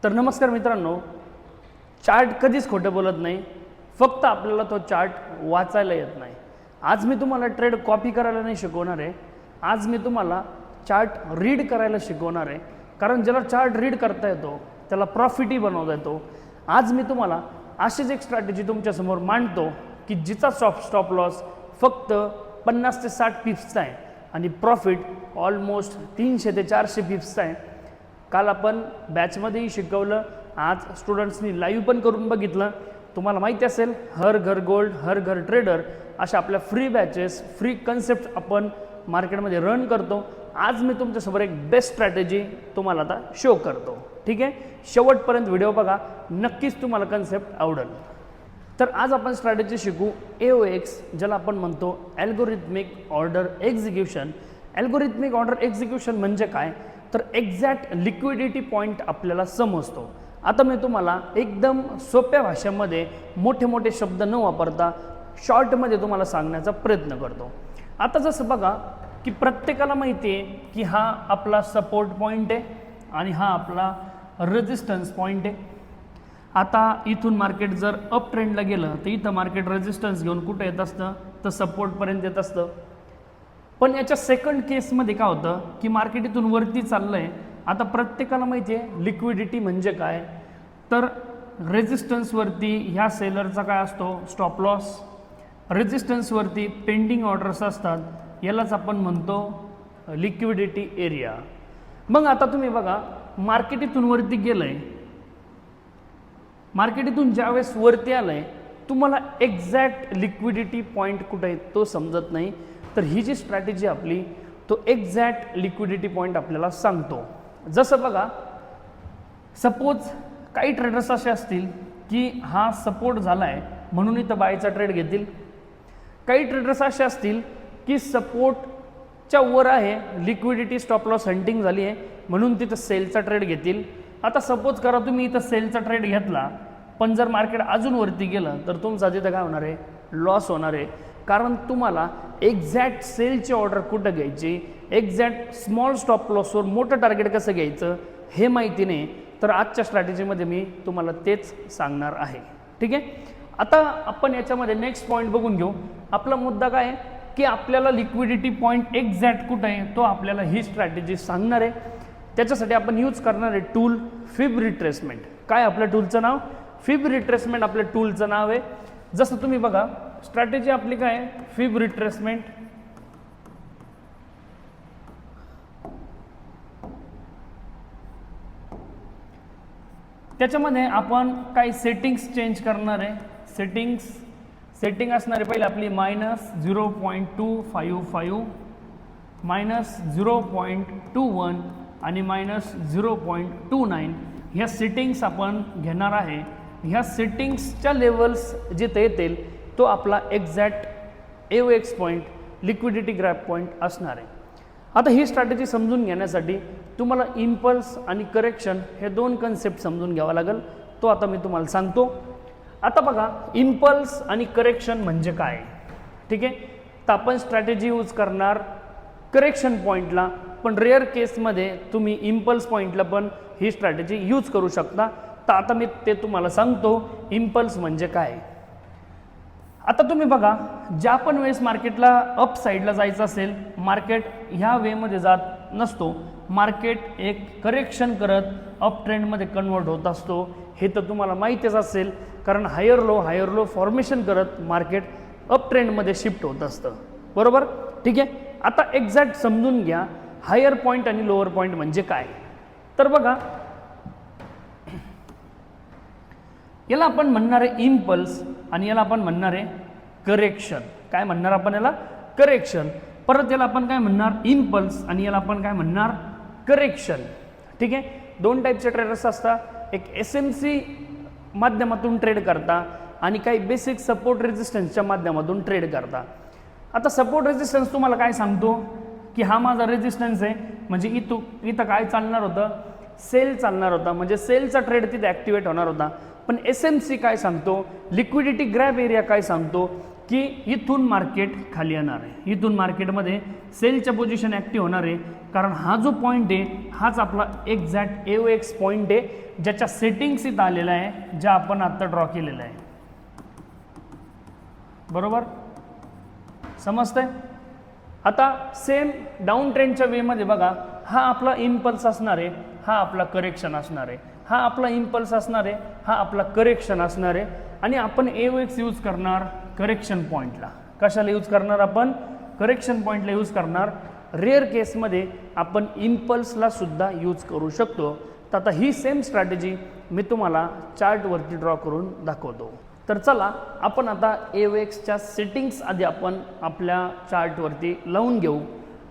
तर नमस्कार मित्रांनो, चार्ट कधीच खोटं बोलत नाही, फक्त आपल्याला तो चार्ट वाचायला येत नाही। आज मी तुम्हाला ट्रेड कॉपी करायला नाही शिकवणार आहे, आज मी तुम्हाला चार्ट रीड करायला शिकवणार आहे। कारण ज्याला चार्ट रीड करता येतो त्याला प्रॉफिटही बनवता येतो। आज मी तुम्हाला अशीच एक स्ट्रॅटेजी तुमच्यासमोर मांडतो की जिचा स्टॉप लॉस फक्त 50 ते 60 पिप्सचा आहे आणि प्रॉफिट ऑलमोस्ट 300 ते 400 पिप्सचा आहे। काल आपण बॅचमध्येही शिकवलं, आज स्टुडंट्सनी लाईव्ह पण करून बघितलं। तुम्हाला माहिती असेल हर घर गोल्ड हर घर ट्रेडर अशा आपल्या फ्री बॅचेस फ्री कन्सेप्ट आपण मार्केटमध्ये रन करतो। आज मी तुमच्यासमोर एक बेस्ट स्ट्रॅटेजी तुम्हाला आता शो करतो, ठीक आहे। शेवटपर्यंत व्हिडिओ बघा, नक्कीच तुम्हाला कन्सेप्ट आवडेल। तर आज आपण स्ट्रॅटेजी शिकू AOX, ज्याला आपण म्हणतो algorithmic order execution. Algorithmic order execution म्हणजे काय, तर एक्झॅक्ट लिक्विडिटी पॉईंट आपल्याला समजतो। आता मी तुम्हाला एकदम सोप्या भाषेमध्ये मोठे मोठे शब्द न वापरता शॉर्टमध्ये तुम्हाला सांगण्याचा प्रयत्न करतो। आता जसं बघा की प्रत्येकाला माहिती आहे की हा आपला सपोर्ट पॉईंट आहे आणि हा आपला रेजिस्टन्स पॉईंट आहे। आता इथून मार्केट जर अप ट्रेंडला गेलं तर इथं मार्केट रेजिस्टन्स घेऊन कुठे येत असतं, तर सपोर्टपर्यंत येत असतं। पण याच्या सेकंड केसमध्ये काय होतं की मार्केट इथून वरती चाललं आहे। आता प्रत्येकाला माहिती आहे लिक्विडिटी म्हणजे काय, तर रेजिस्टन्सवरती ह्या सेलरचा काय असतो स्टॉप लॉस, रेजिस्टन्सवरती पेंडिंग ऑर्डर्स असतात, यालाच आपण म्हणतो लिक्विडिटी एरिया। मग आता तुम्ही बघा मार्केट इथून वरती गेलं आहे, मार्केट इथून ज्यावेळेस वरती आलं आहे तुम्हाला एक्झॅक्ट लिक्विडिटी पॉईंट कुठं आहे तो समजत नाही। तर ही जी स्ट्रॅटेजी आपली तो एक्झॅक्ट लिक्विडिटी पॉईंट आपल्याला सांगतो। जसं बघा सपोज काही ट्रेडर्स असे असतील की हा सपोर्ट झाला आहे म्हणून इथं बायचा ट्रेड घेतील, काही ट्रेडर्स असे असतील की सपोर्टच्या वर आहे लिक्विडिटी स्टॉप लॉस हंटिंग झाली आहे म्हणून तिथं सेलचा ट्रेड घेतील। आता सपोज करा तुम्ही इथं सेलचा ट्रेड घेतला, पण जर मार्केट अजून वरती गेलं तर तुमचा तिथं काय होणार आहे, लॉस होणार आहे। कारण तुम्हाला एक्झॅक्ट सेलची ऑर्डर कुठं घ्यायची, एक्झॅक्ट स्मॉल स्टॉप लॉसवर मोठं टार्गेट कसं घ्यायचं हे माहिती नाही। तर आजच्या स्ट्रॅटेजीमध्ये मी तुम्हाला तेच सांगणार आहे, ठीक आहे। आता आपण याच्यामध्ये नेक्स्ट पॉईंट बघून घेऊ। आपला मुद्दा काय आहे की आपल्याला लिक्विडिटी पॉईंट एक्झॅक्ट कुठं आहे तो आपल्याला ही स्ट्रॅटेजी सांगणार आहे। त्याच्यासाठी आपण यूज करणार आहे टूल फिब रिट्रेसमेंट। काय आपल्या टूलचं नाव, फिब रिट्रेसमेंट आपल्या टूलचं नाव आहे। जसं तुम्ही बघा स्ट्रॅटेजी आपली काय आहे, फिब रिट्रेसमेंट। त्याच्यामध्ये आपण काही सेटिंग्स चेंज करणार आहे। सेटिंग असणार आहे पहिले आपली -0.255 -0.21 आणि -0.29 ह्या सेटिंग्स आपण घेणार आहे। ह्या सेटिंग्सच्या लेवल्स जिथे येतील तो आपला exact AOX point liquidity grab point असणार आहे। आता ही स्ट्रॅटेजी समजून घेण्यासाठी तुम्हाला इम्पल्स आणि करेक्शन हे दोन कन्सेप्ट समजून घ्यावा लागेल, तो आता मी तुम्हाला सांगतो। आता बघा इम्पल्स आणि करेक्शन म्हणजे काय, ठीक आहे। तर आपण स्ट्रॅटेजी यूज करणार करेक्शन पॉईंटला, पण रेअर केसमध्ये तुम्ही इम्पल्स पॉईंटला पण ही स्ट्रॅटेजी यूज करू शकता। तर आता मी ते तुम्हाला सांगतो इम्पल्स म्हणजे काय। आता तुम्ही बघा ज्या पण वेळेस मार्केटला अप साईडला जायचं असेल, मार्केट ह्या वेमध्ये जात नसतो, मार्केट एक करेक्शन करत अप ट्रेंडमध्ये कन्वर्ट होत असतो। हे तर तुम्हाला माहितीच असेल, कारण हायर लो फॉर्मेशन करत मार्केट अप ट्रेंडमध्ये शिफ्ट होत असतं, बरोबर, ठीक आहे। आता एक्झॅक्ट समजून घ्या हायर पॉईंट आणि लोअर पॉईंट म्हणजे काय। तर बघा याला आपण म्हणणार आहे इम्पल्स आणि याला आपण म्हणणार आहे करेक्शन। काय म्हणणार आपण याला, करेक्शन। परत याला आपण काय म्हणणार, इम्पल्स, आणि याला आपण काय म्हणणार, करेक्शन, ठीक आहे। दोन टाईपचे ट्रेडर्स असतात, एक SMC माध्यमातून ट्रेड करता आणि काही बेसिक सपोर्ट रेजिस्टन्सच्या माध्यमातून ट्रेड करता। आता सपोर्ट रेजिस्टन्स तुम्हाला काय सांगतो की हा माझा रेजिस्टन्स आहे, म्हणजे इथं काय चालणार होतं, सेल चालणार होता, म्हणजे सेलचा ट्रेड तिथे ॲक्टिवेट होणार होता। पण SMC काय सांगतो, लिक्विडिटी ग्रॅब एरिया काय सांगतो, की इथून मार्केट खाली येणार आहे, इथून मार्केटमध्ये सेलच्या पोझिशन ॲक्टिव्ह होणार आहे, कारण हा जो पॉईंट आहे हाच आपला एक्झॅक्ट AOX पॉईंट आहे ज्याच्या सेटिंग्स इथं आलेला आहे, ज्या आपण आता ड्रॉ केलेला आहे. बरोबर समजतंय? आता सेम डाऊन ट्रेंडच्या वेमध्ये बघा, हा आपला इम्पल्स असणार आहे, हा आपला करेक्शन असणार आहे, हा आपला इम्पल्स असणार आहे, हा आपला करेक्शन असणार आहे, आणि आपण AOX यूज करणार करेक्शन पॉईंटला. कशाला यूज करणार? आपण करेक्शन पॉईंटला यूज करणार. रेअर केसमध्ये आपण इम्पल्सला सुद्धा यूज करू शकतो. तर आता ही सेम स्ट्रॅटेजी मी तुम्हाला चार्टवरती ड्रॉ करून दाखवतो. तर चला आपण आता AOXच्या सेटिंग्स आधी आपण आपल्या चार्टवरती लावून घेऊ.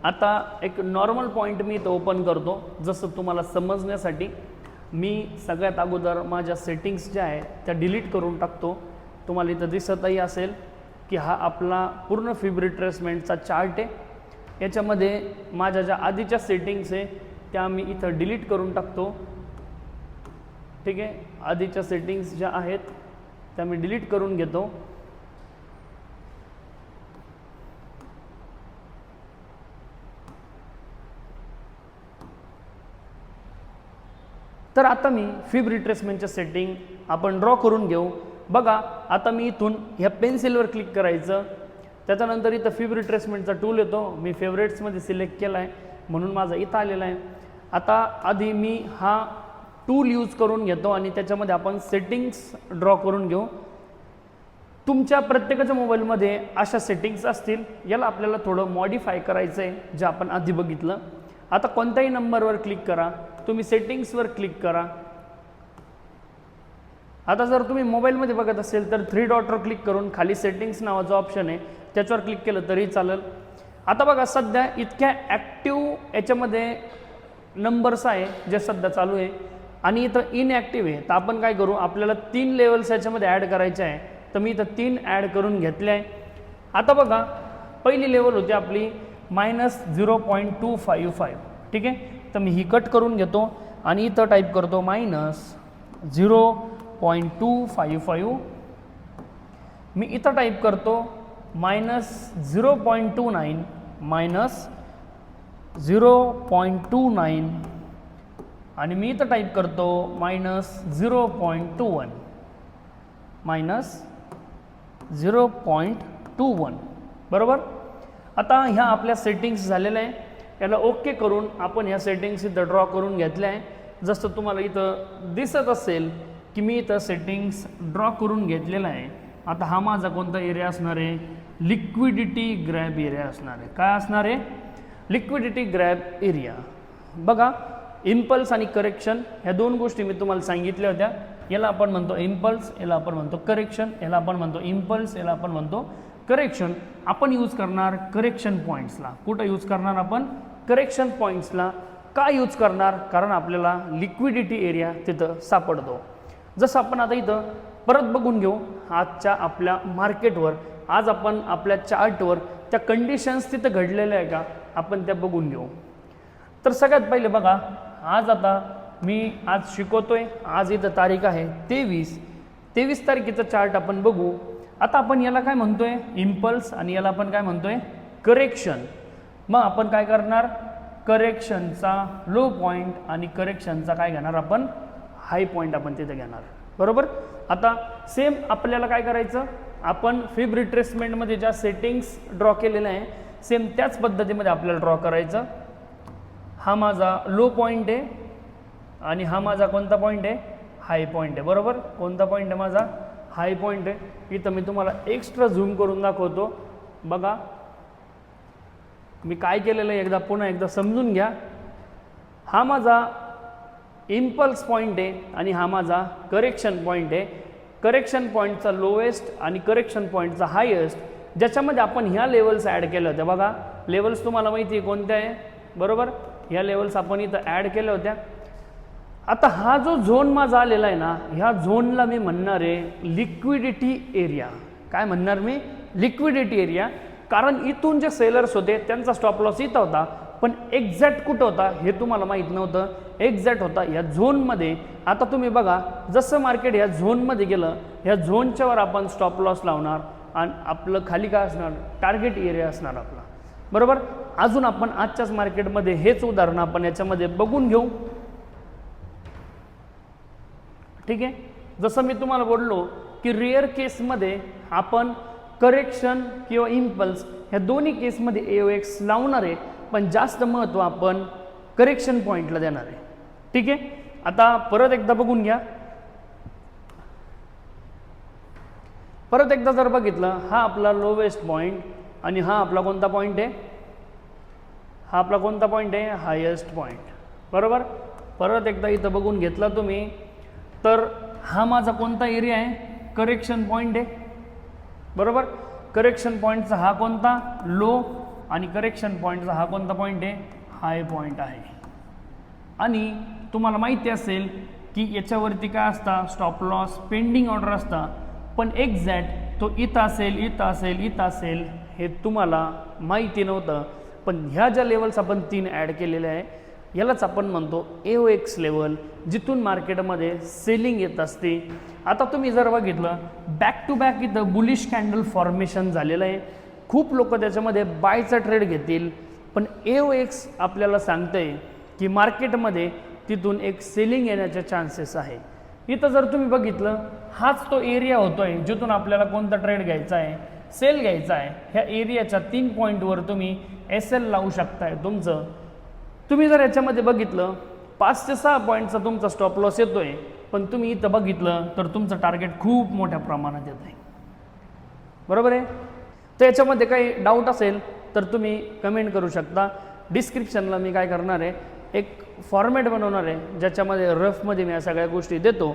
आता एक नॉर्मल पॉईंट मी इथं ओपन करतो, जसं तुम्हाला समजण्यासाठी. मी सगळ्यात अगोदर माझ्या सेटिंग्स ज्या आहेत त्या डिलीट करून टाकतो. तुम्हाला इथं दिसतही असेल की हा आपला पूर्ण फिब रिट्रेसमेंटचा चार्ट आहे. याच्यामध्ये माझ्या ज्या आधीच्या सेटिंग्स आहे त्या मी इथं डिलीट करून टाकतो. ठीक आहे, आधीच्या सेटिंग्स ज्या आहेत त्या मी डिलीट करून घेतो. तर आता मी फिब रिट्रेसमेंटच्या सेटिंग आपण ड्रॉ करून घेऊ. बघा आता मी इथून ह्या पेन्सिलवर क्लिक करायचं, त्याच्यानंतर इथं फिब रिट्रेसमेंटचा टूल येतो. मी फेवरेट्समध्ये सिलेक्ट केला आहे म्हणून माझा इथं आलेला आहे. आता आधी मी हा टूल यूज करून घेतो आणि त्याच्यामध्ये आपण सेटिंग्स ड्रॉ करून घेऊ. तुमच्या प्रत्येकाच्या मोबाईलमध्ये अशा सेटिंग्स असतील. याला आपल्याला थोडं मॉडिफाय करायचं आहे, जे आपण आधी बघितलं. आता कोणत्याही नंबरवर क्लिक करा, तुम्ही सेटिंग्सवर क्लिक करा. आता जर तुम्ही मोबाईलमध्ये बघत असेल तर 3 डॉटवर क्लिक करून खाली सेटिंग्स नावाचं ऑप्शन आहे त्याच्यावर क्लिक केलं तरी चालेल. आता बघा सध्या इतक्या ॲक्टिव्ह याच्यामध्ये नंबर्स आहे जे सध्या चालू आहे आणि इथं इनॲक्टिव्ह आहे. तर आपण काय करू, आपल्याला 3 लेवल्स याच्यामध्ये ॲड करायचे आहे. तर मी इथं 3 ॲड करून घेतले आहे. आता बघा पहिली लेवल होती आपली -0.255. ठीक आहे, तर मी ही कट करून घेतो आणि इथं टाईप करतो -0.255. मी इथं टाईप करतो -0.29 -0.29 आणि मी इथं टाईप करतो -0.21 -0.21. बरोबर. आता ह्या आपल्या सेटिंग्स झालेल्या आहे. याला ओके करून आपण ह्या सेटिंग्स इथं ड्रॉ करून घेतल्या आहे. जसं तुम्हाला इथं दिसत असेल की मी इथं सेटिंग्स ड्रॉ करून घेतलेला आहे. आता हा माझा कोणता एरिया असणार आहे, लिक्विडिटी ग्रॅब एरिया असणार आहे. काय असणार आहे, लिक्विडिटी ग्रॅब एरिया. बघा इम्पल्स आणि करेक्शन ह्या दोन गोष्टी मी तुम्हाला सांगितल्या होत्या. याला आपण म्हणतो इम्पल्स, याला आपण म्हणतो करेक्शन. याला आपण म्हणतो इम्पल्स, याला आपण म्हणतो करेक्शन. आपण यूज करणार करेक्शन पॉईंट्सला. कुठं यूज करणार आपण, करेक्शन पॉईंट्सला. का यूज करणार, कारण आपल्याला लिक्विडिटी एरिया तिथं सापडतो. जसं आपण आता इथं परत बघून घेऊ आजच्या आपल्या मार्केटवर. आज आपण आपल्या चार्टवर त्या कंडिशन्स तिथं घडलेल्या आहे का आपण त्या बघून घेऊ. तर सगळ्यात पहिले बघा, आज आता मी आज शिकवतोय, आज इथं तारीख आहे 23 तारखेचा चार्ट आपण बघू. आता आपण याला काय म्हणतोय, इम्पल्स, आणि याला आपण काय म्हणतोय, करेक्शन. मग आपण काय करणार, करेक्शनचा लो पॉईंट आणि करेक्शनचा काय घेणार आपण, हाय पॉईंट आपण तिथे घेणार. बरोबर. आता सेम आपल्याला काय करायचं, आपण फिब रिट्रेसमेंटमध्ये ज्या सेटिंग्स ड्रॉ केलेल्या आहे सेम त्याच पद्धतीमध्ये आपल्याला ड्रॉ करायचं. हा माझा लो पॉईंट आहे आणि हा माझा कोणता पॉईंट आहे, हाय पॉईंट आहे. बरोबर. कोणता पॉईंट आहे माझा, हाय पॉईंट आहे. इथं मी तुम्हाला एक्स्ट्रा झूम करून दाखवतो. बघा मी काय केलेलं आहे, पुन्हा एकदा समजून घ्या. हा माझा इम्पल्स पॉईंट आहे आणि हा माझा करेक्शन पॉईंट आहे. करेक्शन पॉईंटचा लोएस्ट आणि करेक्शन पॉईंटचा हायेस्ट, ज्याच्यामध्ये आपण ह्या लेवल्स ॲड केल्या होत्या. बघा लेवल्स तुम्हाला माहिती आहे कोणत्या आहे. बरोबर. ह्या लेवल्स आपण इथं ॲड केल्या होत्या. आता हा जो झोन माझा आलेला आहे ना, ह्या झोनला मी म्हणणार आहे लिक्विडिटी एरिया. काय म्हणणार मी, लिक्विडिटी एरिया. कारण इथून जे सेलर्स होते त्यांचा स्टॉप लॉस इथं होता, पण एक्झॅक्ट कुठं होता हे तुम्हाला माहीत नव्हतं. एक्झॅक्ट होता या झोनमध्ये. आता तुम्ही बघा, जसं मार्केट या झोनमध्ये गेलं, ह्या झोनच्यावर आपण स्टॉप लॉस लावणार आणि आपलं खाली काय असणार, टार्गेट एरिया असणार आपला, बरोबर. अजून आपण आजच्याच मार्केटमध्ये हेच उदाहरण आपण याच्यामध्ये बघून घेऊ. ठीक आहे. जसं मी तुम्हाला बोललो की रेअर केसमध्ये आपण करेक्शन किंवा इम्पल्स ह्या दोन्ही केसमध्ये AOX लावणार आहे, पण जास्त महत्त्व आपण करेक्शन पॉईंटला देणार आहे. ठीक आहे. आता परत एकदा बघून घ्या. परत एकदा जर बघितलं, हा आपला लोवेस्ट पॉईंट आणि हा आपला कोणता पॉईंट आहे, हा आपला कोणता पॉईंट आहे, हायेस्ट पॉईंट, बरोबर. परत एकदा इथं बघून घेतला तुम्ही तर हा माझा कोणता एरिया आहे, करेक्शन पॉईंट आहे, बरोबर. करेक्शन पॉईंटचा हा कोणता, लो, आणि करेक्शन पॉईंटचा हा कोणता पॉईंट आहे, हाय पॉईंट आहे. आणि तुम्हाला माहिती असेल की याच्यावरती काय असता, स्टॉप लॉस, पेंडिंग ऑर्डर असता, पण एक्झॅक्ट तो इथं असेल, इथं असेल, इथं असेल हे तुम्हाला माहिती नव्हतं. पण ह्या ज्या लेवल्स आपण 3 ॲड केलेल्या आहे यालाच आपण म्हणतो AOX लेवल, जिथून मार्केटमध्ये सेलिंग येत असते. आता तुम्ही जर बघितलं बॅक टू बॅक इथं बुलिश कॅन्डल फॉर्मेशन झालेलं आहे. खूप लोक त्याच्यामध्ये बायचा ट्रेड घेतील, पण AOX आपल्याला सांगतंय की मार्केटमध्ये तिथून एक सेलिंग येण्याचे चान्सेस आहे. इथं जर तुम्ही बघितलं हाच तो एरिया होतोय जिथून आपल्याला कोणता ट्रेड घ्यायचा आहे, सेल घ्यायचा आहे. ह्या एरियाच्या 3 पॉईंटवर तुम्ही SL लावू शकताय तुमचं. तुम्ही जर याच्यामध्ये बघितलं 5 ते 6 पॉईंटचा तुमचा स्टॉप लॉस येतोय, पण तुम्ही इथं बघितलं तर तुमचं टार्गेट खूप मोठ्या प्रमाणात येत आहे, बरोबर आहे. तर याच्यामध्ये काही डाऊट असेल तर तुम्ही कमेंट करू शकता. डिस्क्रिप्शनला मी काय करणार आहे, एक फॉर्मॅट बनवणार आहे ज्याच्यामध्ये रफमध्ये मी या सगळ्या गोष्टी देतो.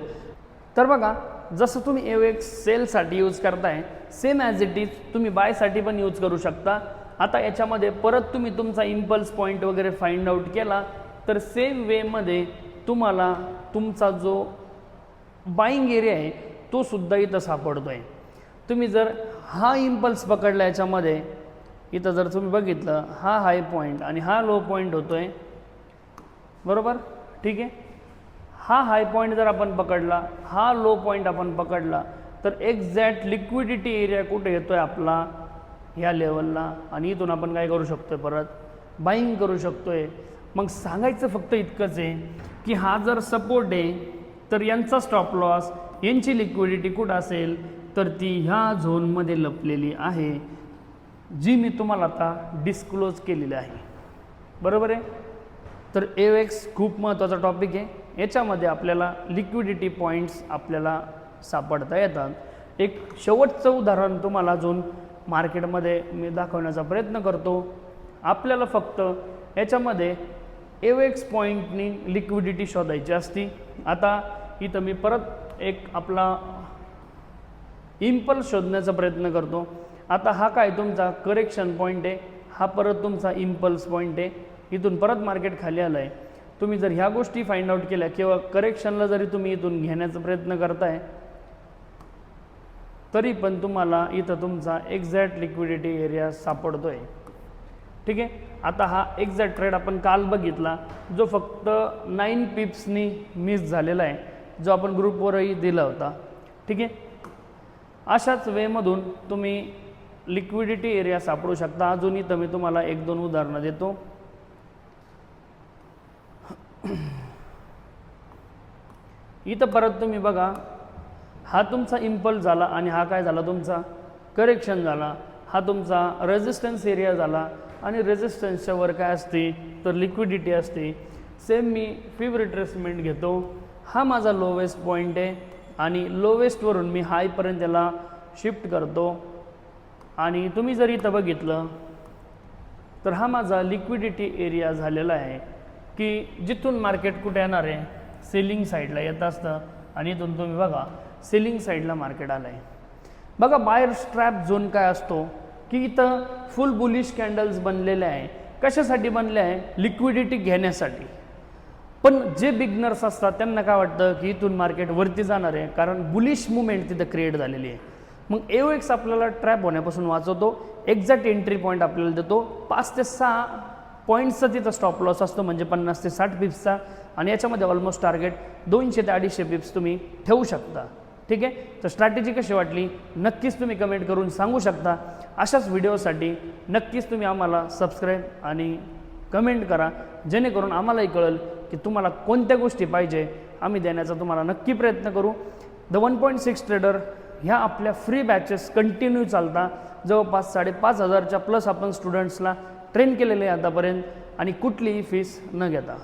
तर बघा, जसं तुम्ही AOX सेलसाठी यूज करताय सेम ॲज इट इज तुम्ही बायसाठी पण यूज करू शकता. आता याच्यामध्ये परत तुम्ही तुमचा इम्पल्स पॉईंट वगैरे फाइंड आउट केला तर सेम वेमध्ये तुम्हाला तुमचा जो बाईंग एरिया आहे तो सुद्धा इथं सापडतो आहे. तुम्ही जर हा इम्पल्स पकडला याच्यामध्ये, इथं जर तुम्ही बघितलं हा हाय पॉईंट आणि हा लो पॉईंट होतो आहे, बरोबर. ठीक आहे. हा हाय पॉईंट जर आपण पकडला, हा लो पॉईंट आपण पकडला, तर एक्झॅक्ट लिक्विडिटी एरिया कुठे येतो आहे आपला, ह्या लेवलला. आणि इथून आपण काय करू शकतो आहे, परत बाईंग करू शकतो आहे. मग सांगायचं फक्त इतकंच आहे की हा जर सपोर्ट आहे तर यांचा स्टॉप लॉस, यांची लिक्विडिटी कुठं असेल तर ती ह्या झोनमध्ये लपलेली आहे, जी मी तुम्हाला आता डिस्क्लोज केलेली आहे, बरोबर आहे. तर AOX खूप महत्त्वाचा टॉपिक आहे. याच्यामध्ये आपल्याला लिक्विडिटी पॉईंट्स आपल्याला सापडता येतात. एक शेवटचं उदाहरण तुम्हाला अजून मार्केटमध्ये मी दाखवण्याचा प्रयत्न करतो. आपल्याला फक्त याच्यामध्ये AOX पॉईंटनी लिक्विडिटी शोधायची असती. आता इथं मी परत एक आपला इम्पल्स शोधण्याचा प्रयत्न करतो. आता हा काय तुमचा करेक्शन पॉईंट आहे, हा परत तुमचा इम्पल्स पॉईंट आहे. इथून परत मार्केट खाली आलं आहे. तुम्ही जर ह्या गोष्टी फाइंड आउट केल्या किंवा करेक्शनला जरी तुम्ही इथून घेण्याचा प्रयत्न करताय तरी पण तुम्हाला इथं तुमचा एक्झॅक्ट लिक्विडिटी एरिया सापडतो आहे. ठीक आहे. आता हा एक्झॅक्ट ट्रेड आपण काल बघितला जो फक्त 9 पिप्सनी मिस झालेला आहे, जो आपण ग्रुपवरही दिला होता. ठीक आहे. अशाच वेमधून तुम्ही लिक्विडिटी एरिया सापडू शकता. अजून इथं मी तुम्हाला 1-2 उदाहरणं देतो. इथं परत तुम्ही बघा, हा तुमचा इम्पल्स झाला आणि हा काय झाला तुमचा करेक्शन झाला. हा तुमचा रेजिस्टन्स एरिया झाला आणि रेजिस्टन्सच्या वर काय असते तर लिक्विडिटी असते. सेम मी फिब रिट्रेसमेंट घेतो. हा माझा लोवेस्ट पॉईंट आहे आणि लोवेस्टवरून मी हायपर्यंत त्याला शिफ्ट करतो. आणि तुम्ही जर इथं बघितलं तर हा माझा लिक्विडिटी एरिया झालेला आहे की जिथून मार्केट कुठे येणार आहे, सेलिंग साईडला येत असतं. आणि इथून तुम्ही बघा सेलिंग साईडला मार्केट आलं आहे. बघा बायर स्ट्रॅप झोन काय असतो की इथं फुल बुलिश कॅन्डल्स बनलेले आहे. कशासाठी बनले आहे, लिक्विडिटी घेण्यासाठी. पण जे बिगनर्स असतात त्यांना काय वाटतं की इथून मार्केट वरती जाणार आहे कारण बुलिश मुवमेंट तिथं क्रिएट झालेली आहे. मग AOX आपल्याला ट्रॅप होण्यापासून वाचवतो. एक्झॅक्ट एंट्री पॉईंट आपल्याला देतो. 5 ते 6 पॉईंट्सचा तिथं स्टॉप लॉस असतो, म्हणजे 50 ते 60 पिप्सचा. आणि याच्यामध्ये ऑलमोस्ट टार्गेट 200 ते 250 पिप्स तुम्ही ठेवू शकता. ठीक आहे. तर स्ट्रॅटेजी कशी वाटली नक्कीच तुम्ही कमेंट करून सांगू शकता. अशाच व्हिडिओसाठी नक्कीच तुम्ही आम्हाला सबस्क्राईब आणि कमेंट करा, जेणेकरून आम्हालाही कळेल की तुम्हाला कोणत्या गोष्टी पाहिजे, आम्ही देण्याचा तुम्हाला नक्की प्रयत्न करू. द 1.6 ट्रेडर ह्या आपल्या फ्री बॅचेस कंटिन्यू चालता. जवळपास 5,500च्या प्लस आपण स्टुडंट्सला ट्रेन केलेले आहे आतापर्यंत आणि कुठलीही फीस न घेता.